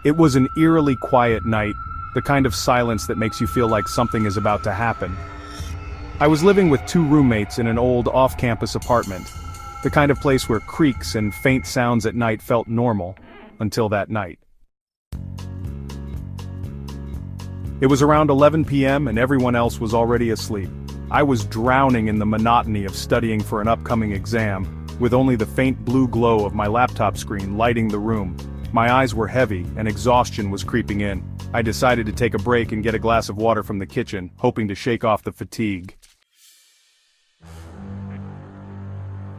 It was an eerily quiet night, the kind of silence that makes you feel like something is about to happen. I was living with two roommates in an old off-campus apartment, the kind of place where creaks and faint sounds at night felt normal, until that night. It was around 11 p.m. and everyone else was already asleep. I was drowning in the monotony of studying for an upcoming exam, with only the faint blue glow of my laptop screen lighting the room. My eyes were heavy, and exhaustion was creeping in. I decided to take a break and get a glass of water from the kitchen, hoping to shake off the fatigue.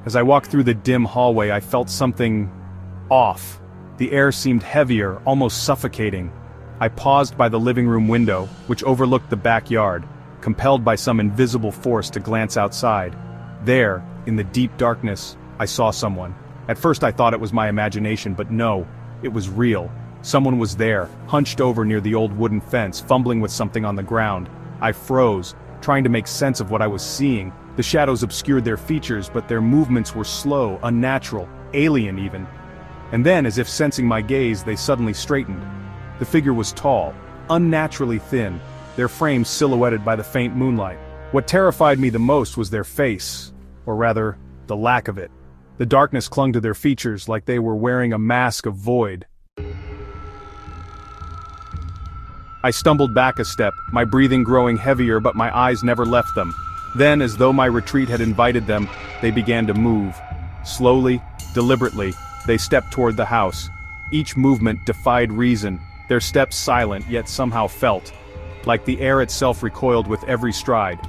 As I walked through the dim hallway, I felt something off. The air seemed heavier, almost suffocating. I paused by the living room window, which overlooked the backyard, compelled by some invisible force to glance outside. There, in the deep darkness, I saw someone. At first I thought it was my imagination, but no, it was real. Someone was there, hunched over near the old wooden fence, fumbling with something on the ground. I froze, trying to make sense of what I was seeing. The shadows obscured their features, but their movements were slow, unnatural, alien even. And then, as if sensing my gaze, they suddenly straightened. The figure was tall, unnaturally thin, their frame silhouetted by the faint moonlight. What terrified me the most was their face, or rather, the lack of it. The darkness clung to their features like they were wearing a mask of void. I stumbled back a step, my breathing growing heavier, but my eyes never left them. Then, as though my retreat had invited them, they began to move. Slowly, deliberately, they stepped toward the house. Each movement defied reason, their steps silent yet somehow felt. Like the air itself recoiled with every stride.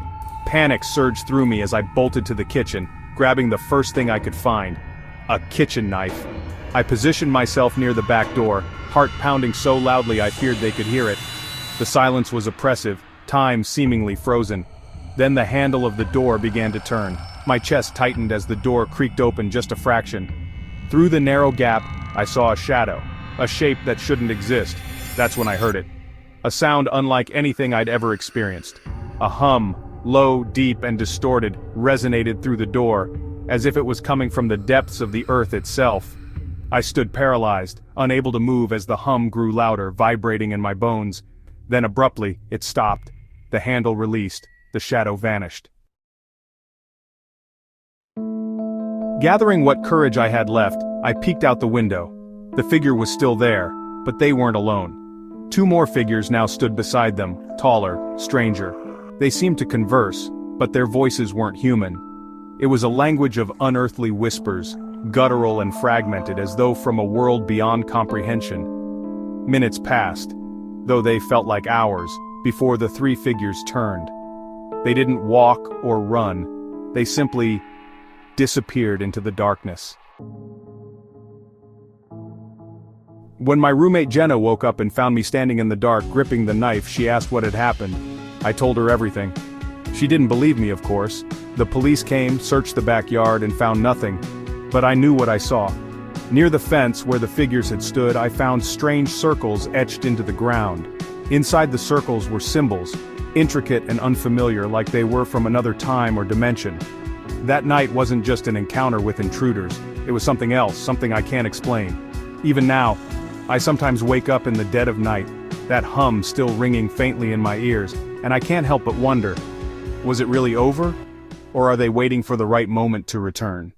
Panic surged through me as I bolted to the kitchen, grabbing the first thing I could find. A kitchen knife. I positioned myself near the back door, heart pounding so loudly I feared they could hear it. The silence was oppressive, time seemingly frozen. Then the handle of the door began to turn. My chest tightened as the door creaked open just a fraction. Through the narrow gap, I saw a shadow, a shape that shouldn't exist. That's when I heard it. A sound unlike anything I'd ever experienced. A hum, low, deep, and distorted, resonated through the door, as if it was coming from the depths of the earth itself. I stood paralyzed, unable to move as the hum grew louder, vibrating in my bones. Then abruptly, it stopped. The handle released. The shadow vanished. Gathering what courage I had left, I peeked out the window. The figure was still there, but they weren't alone. Two more figures now stood beside them, taller, stranger. They seemed to converse, but their voices weren't human. It was a language of unearthly whispers, guttural and fragmented as though from a world beyond comprehension. Minutes passed, though they felt like hours, before the three figures turned. They didn't walk or run, they simply disappeared into the darkness. When my roommate Jenna woke up and found me standing in the dark gripping the knife, she asked what had happened. I told her everything. She didn't believe me, of course. The police came, searched the backyard, and found nothing. But I knew what I saw. Near the fence where the figures had stood, I found strange circles etched into the ground. Inside the circles were symbols, intricate and unfamiliar, like they were from another time or dimension. That night wasn't just an encounter with intruders, it was something else, something I can't explain. Even now, I sometimes wake up in the dead of night, that hum still ringing faintly in my ears, and I can't help but wonder, was it really over? Or are they waiting for the right moment to return?